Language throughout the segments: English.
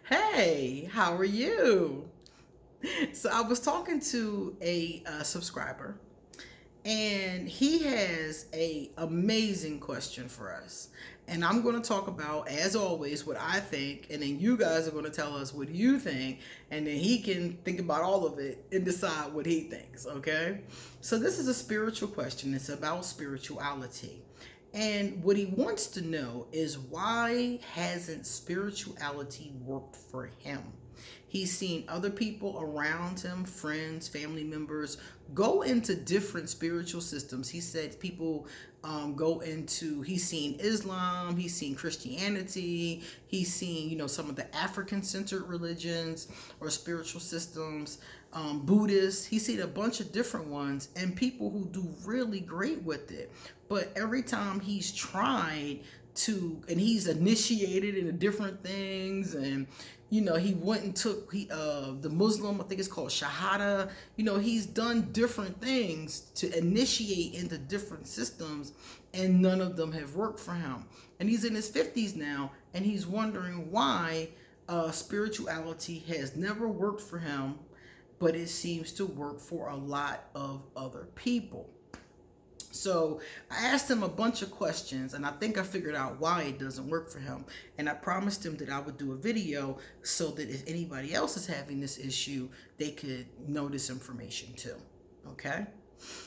Hey, how are you? So I was talking to a subscriber, and he has a amazing question for us. And I'm going to talk about, as always, what I think, and then you guys are going to tell us what you think, and then he can think about all of it and decide what he thinks. Okay? So this is a spiritual question. It's about spirituality. And what he wants to know is, why hasn't spirituality worked for him? He's seen other people around him, friends, family members, go into different spiritual systems. He said people go into, he's seen Islam, he's seen Christianity, he's seen, some of the African centered religions or spiritual systems, Buddhists. He's seen a bunch of different ones and people who do really great with it. But every time he's tried and he's initiated into different things, and he went and took the Muslim, I think it's called Shahada. He's done different things to initiate into different systems, and none of them have worked for him. And he's in his 50s now, and he's wondering why spirituality has never worked for him, but it seems to work for a lot of other people. So I asked him a bunch of questions, and I think I figured out why it doesn't work for him. And I promised him that I would do a video so that if anybody else is having this issue, they could know this information too. Okay?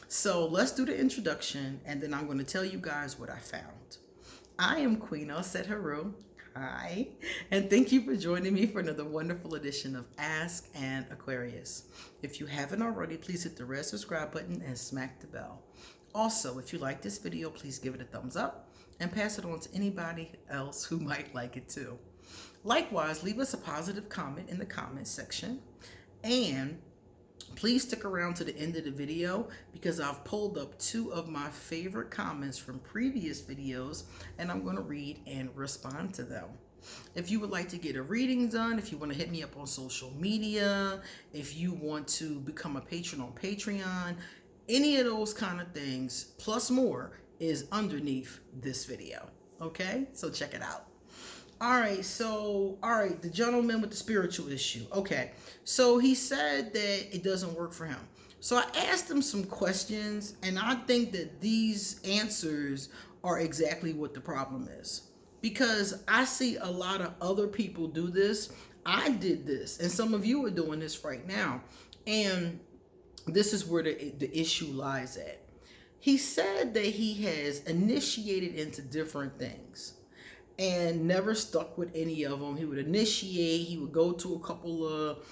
So let's do the introduction, and then I'm going to tell you guys what I found. I am Queen Set Haru. Hi, and thank you for joining me for another wonderful edition of Ask an Aquarius. If you haven't already, please hit the red subscribe button and smack the bell. Also, if you like this video, please give it a thumbs up and pass it on to anybody else who might like it too. Likewise, leave us a positive comment in the comment section, and please stick around to the end of the video because I've pulled up 2 of my favorite comments from previous videos, and I'm going to read and respond to them. If you would like to get a reading done, if you want to hit me up on social media, if you want to become a patron on Patreon, any of those kind of things, plus more, is underneath this video. Okay? So check it out. All right, the gentleman with the spiritual issue. Okay, so he said that it doesn't work for him. So I asked him some questions, and I think that these answers are exactly what the problem is. Because I see a lot of other people do this. I did this, and some of you are doing this right now. And this is where the issue lies at. He said that he has initiated into different things and never stuck with any of them. He would initiate, he would go to a couple of,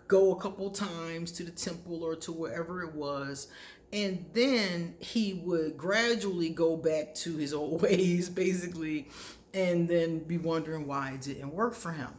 go a couple times to the temple or to wherever it was. And then he would gradually go back to his old ways, basically, and then be wondering why it didn't work for him.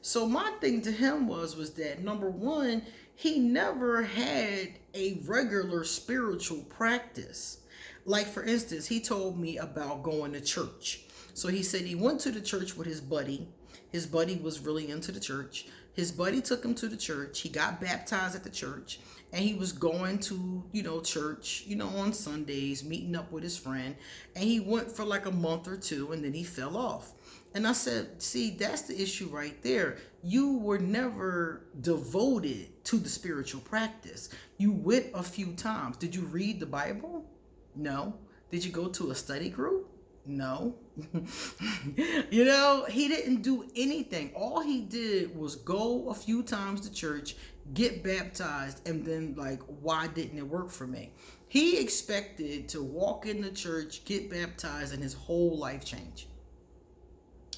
So my thing to him was that, number one, he never had a regular spiritual practice. Like, for instance, he told me about going to church. So he said he went to the church with his buddy. His buddy was really into the church. His buddy took him to the church. He got baptized at the church, and he was going to, church, on Sundays, meeting up with his friend. And he went for like a month or 2, and then he fell off. And I said, see, that's the issue right there. You were never devoted to the spiritual practice. You went a few times. Did you read the Bible? No. Did you go to a study group? No. He didn't do anything. All he did was go a few times to church, get baptized, and then why didn't it work for me? He expected to walk in the church, get baptized, and his whole life change.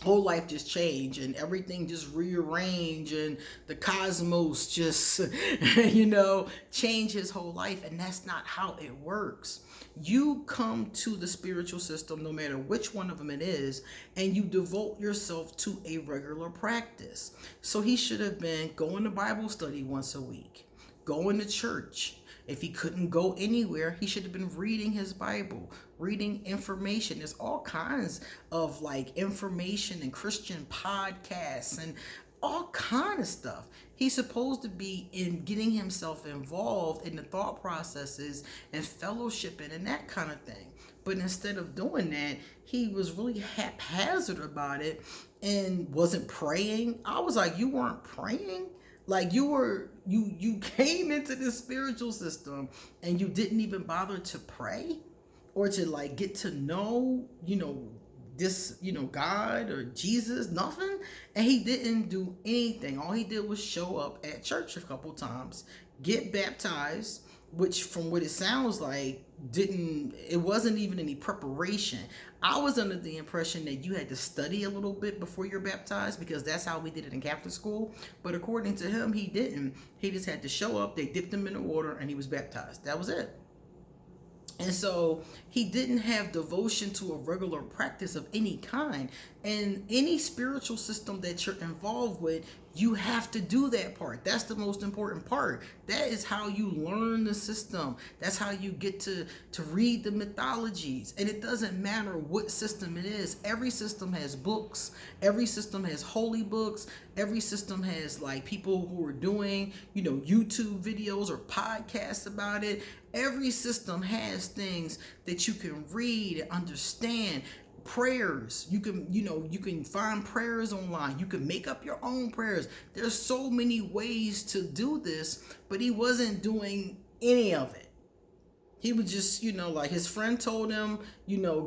Whole life just changed, and everything just rearranged, and the cosmos just change his whole life. And that's not how it works. You come to the spiritual system, no matter which one of them it is, and you devote yourself to a regular practice. So he should have been going to Bible study once a week, going to church. If he couldn't go anywhere, he should have been reading his Bible, reading information. There's all kinds of information and Christian podcasts and all kind of stuff. He's supposed to be in getting himself involved in the thought processes and fellowshipping and that kind of thing. But instead of doing that, he was really haphazard about it and wasn't praying. I was like, you weren't praying? Like you came into this spiritual system and you didn't even bother to pray or to like get to know, this, God or Jesus, nothing. And he didn't do anything. All he did was show up at church a couple times, get baptized, which from what it sounds like it wasn't even any preparation. I was under the impression that you had to study a little bit before you're baptized because that's how we did it in Catholic school. But according to him, he didn't. He just had to show up, they dipped him in the water, and he was baptized. That was it. And so he didn't have devotion to a regular practice of any kind. And any spiritual system that you're involved with, you have to do that part. That's the most important part. That is how you learn the system. That's how you get to read the mythologies. And it doesn't matter what system it is. Every system has books. Every system has holy books. Every system has like people who are doing, YouTube videos or podcasts about it. Every system has things that you can read and understand. Prayers, you can find prayers online. You can make up your own prayers. There's so many ways to do this, but he wasn't doing any of it. He was just, like his friend told him,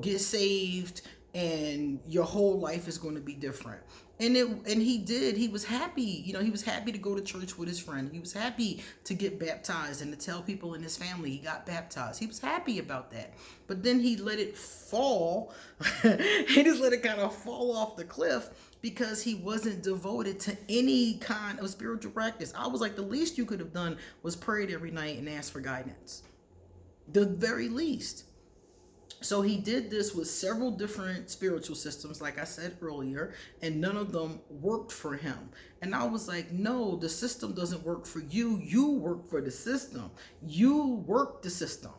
get saved and your whole life is going to be different. And he did. He was happy. He was happy to go to church with his friend. He was happy to get baptized and to tell people in his family he got baptized. He was happy about that. But then he let it fall. He just let it kind of fall off the cliff because he wasn't devoted to any kind of spiritual practice. I was like, the least you could have done was prayed every night and asked for guidance. The very least. So he did this with several different spiritual systems, like I said earlier, and none of them worked for him. And I was like, no, the system doesn't work for you. You work for the system. You work the system.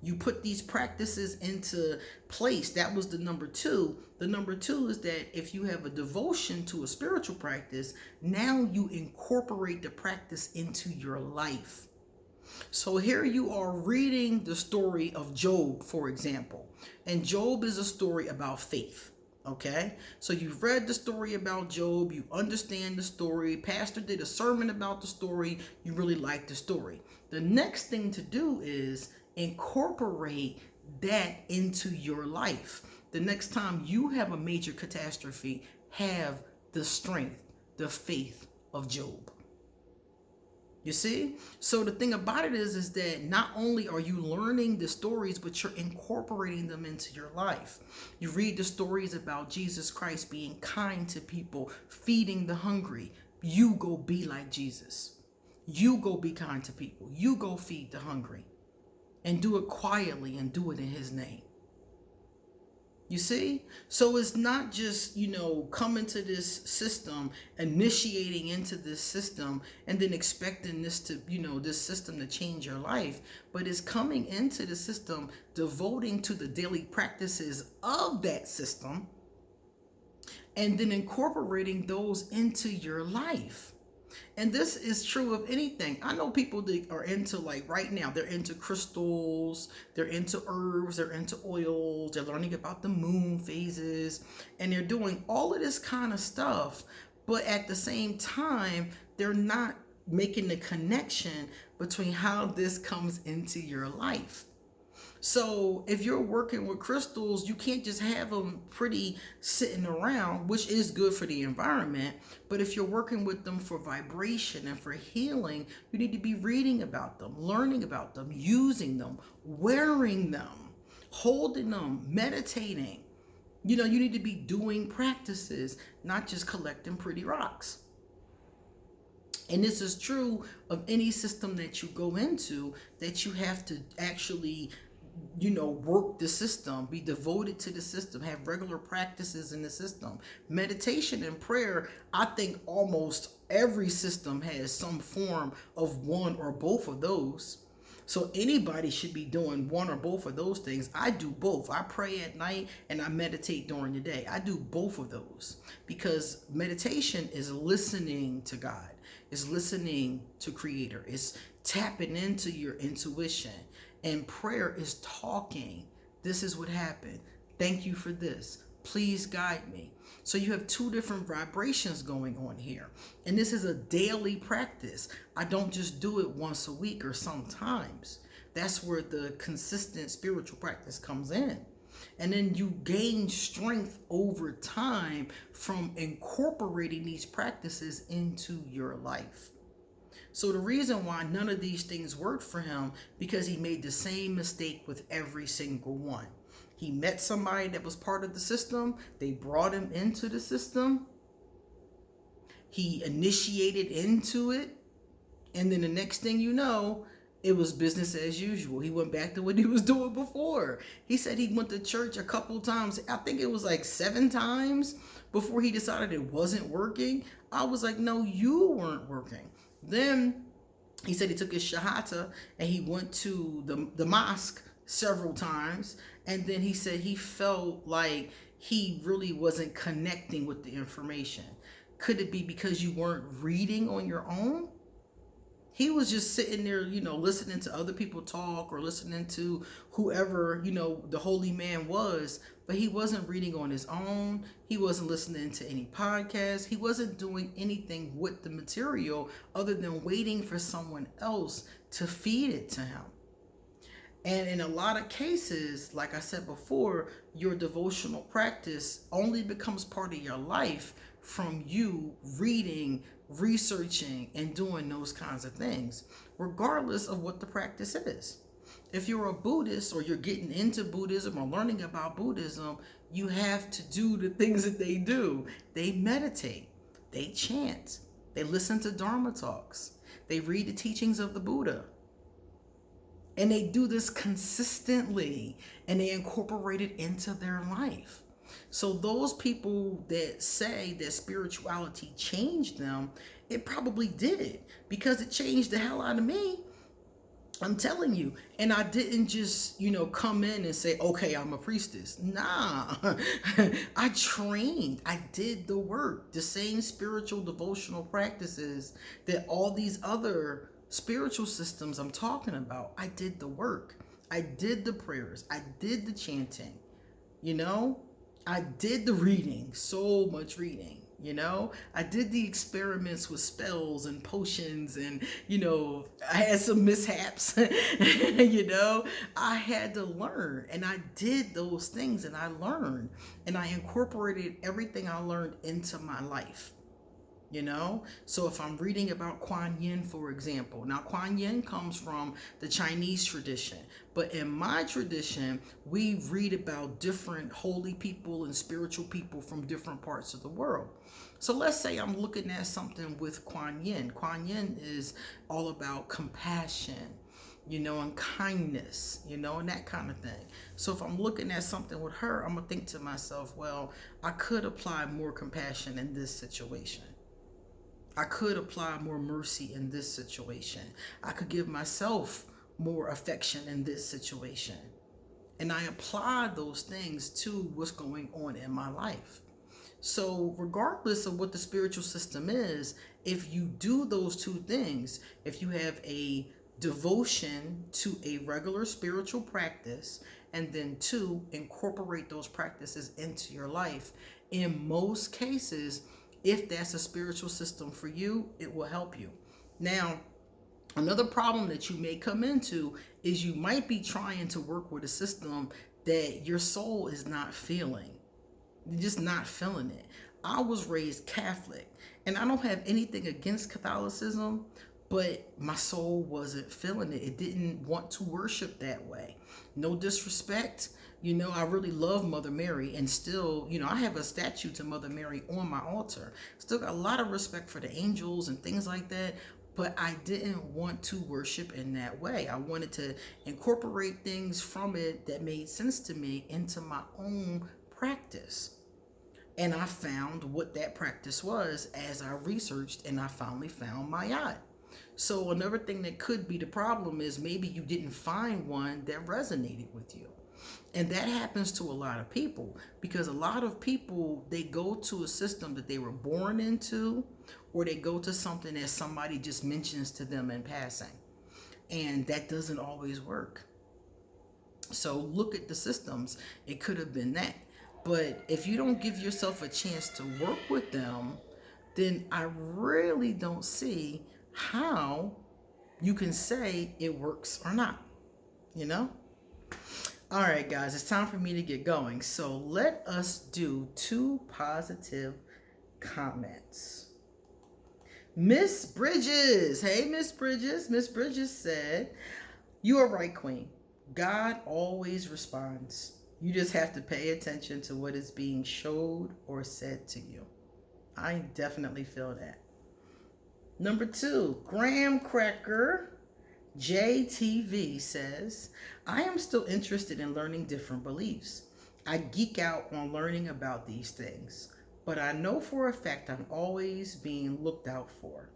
You put these practices into place. That was the number two. The number two is that if you have a devotion to a spiritual practice, now you incorporate the practice into your life. So here you are reading the story of Job, for example. And Job is a story about faith. Okay? So you've read the story about Job. You understand the story. Pastor did a sermon about the story. You really like the story. The next thing to do is incorporate that into your life. The next time you have a major catastrophe, have the strength, the faith of Job. You see? So the thing about it is that not only are you learning the stories, but you're incorporating them into your life. You read the stories about Jesus Christ being kind to people, feeding the hungry. You go be like Jesus. You go be kind to people. You go feed the hungry. And do it quietly and do it in his name. You see? So it's not just, coming to this system, initiating into this system, and then expecting this to, this system to change your life. But it's coming into the system, devoting to the daily practices of that system, and then incorporating those into your life. And this is true of anything. I know people that are into, like right now, they're into crystals, they're into herbs, they're into oils, they're learning about the moon phases, and they're doing all of this kind of stuff. But at the same time, they're not making the connection between how this comes into your life. So if you're working with crystals, you can't just have them pretty sitting around, which is good for the environment. But if you're working with them for vibration and for healing, you need to be reading about them, learning about them, using them, wearing them, holding them, meditating. You need to be doing practices, not just collecting pretty rocks. And this is true of any system that you go into, that you have to actually work the system, be devoted to the system, have regular practices in the system. Meditation and prayer, I think almost every system has some form of one or both of those. So anybody should be doing one or both of those things. I do both. I pray at night and I meditate during the day. I do both of those because meditation is listening to God. It's listening to Creator. It's tapping into your intuition. And prayer is talking. This is what happened. Thank you for this. Please guide me. So you have two different vibrations going on here. And this is a daily practice. I don't just do it once a week or sometimes. That's where the consistent spiritual practice comes in. And then you gain strength over time from incorporating these practices into your life. So the reason why none of these things worked for him, because he made the same mistake with every single one. He met somebody that was part of the system. They brought him into the system. He initiated into it. And then the next thing you know, it was business as usual. He went back to what he was doing before. He said he went to church a couple times. I think it was like 7 times before he decided it wasn't working. I was like, no, you weren't working. Then he said he took his shahata and he went to the mosque several times. And then he said he felt like he really wasn't connecting with the information. Could it be because you weren't reading on your own? He was just sitting there, listening to other people talk or listening to whoever, the holy man was, but he wasn't reading on his own. He wasn't listening to any podcasts. He wasn't doing anything with the material other than waiting for someone else to feed it to him. And in a lot of cases, like I said before, your devotional practice only becomes part of your life from you reading, researching, and doing those kinds of things, regardless of what the practice is. If you're a Buddhist or you're getting into Buddhism or learning about Buddhism, you have to do the things that they do. They meditate, they chant, they listen to Dharma talks, they read the teachings of the Buddha. And they do this consistently and they incorporate it into their life. So those people that say that spirituality changed them, it probably did, because it changed the hell out of me. I'm telling you. And I didn't just, come in and say, okay, I'm a priestess. Nah, I trained. I did the work. The same spiritual devotional practices that all these other spiritual systems I'm talking about. I did the work. I did the prayers. I did the chanting. I did the reading, so much reading. I did the experiments with spells and potions and, I had some mishaps, I had to learn, and I did those things and I learned and I incorporated everything I learned into my life. So if I'm reading about Kuan Yin, for example, now Kuan Yin comes from the Chinese tradition, but in my tradition, we read about different holy people and spiritual people from different parts of the world. So let's say I'm looking at something with Kuan Yin. Kuan Yin is all about compassion, and kindness, and that kind of thing. So if I'm looking at something with her, I'm gonna think to myself, well, I could apply more compassion in this situation. I could apply more mercy in this situation. I could give myself more affection in this situation. And I apply those things to what's going on in my life. So regardless of what the spiritual system is, if you do those two things, if you have a devotion to a regular spiritual practice, and then 2, incorporate those practices into your life, in most cases, if that's a spiritual system for you, it will help you. Now, another problem that you may come into is you might be trying to work with a system that your soul is not feeling. You're just not feeling it. I was raised Catholic, and I don't have anything against Catholicism, but my soul wasn't feeling it. It didn't want to worship that way. No disrespect. I really love Mother Mary, and still, I have a statue to Mother Mary on my altar. Still got a lot of respect for the angels and things like that, but I didn't want to worship in that way. I wanted to incorporate things from it that made sense to me into my own practice. And I found what that practice was as I researched, and I finally found Mayat. So another thing that could be the problem is maybe you didn't find one that resonated with you. And that happens to a lot of people, because a lot of people, they go to a system that they were born into, or they go to something that somebody just mentions to them in passing. And that doesn't always work. So look at the systems. It could have been that. But if you don't give yourself a chance to work with them, then I really don't see how you can say it works or not, you know? All right, guys, it's time for me to get going. So let us do 2 positive comments. Miss Bridges. Hey, Miss Bridges. Miss Bridges said, "You are right, Queen. God always responds. You just have to pay attention to what is being showed or said to you." I definitely feel that. Number 2, Graham Cracker JTV says, "I am still interested in learning different beliefs. I geek out on learning about these things, but I know for a fact I'm always being looked out for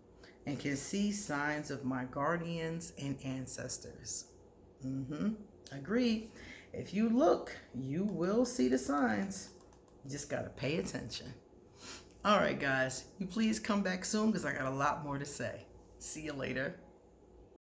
and can see signs of my guardians and ancestors." Agreed. If you look, you will see the signs. You just got to pay attention. All right, guys, you please come back soon because I got a lot more to say. See you later.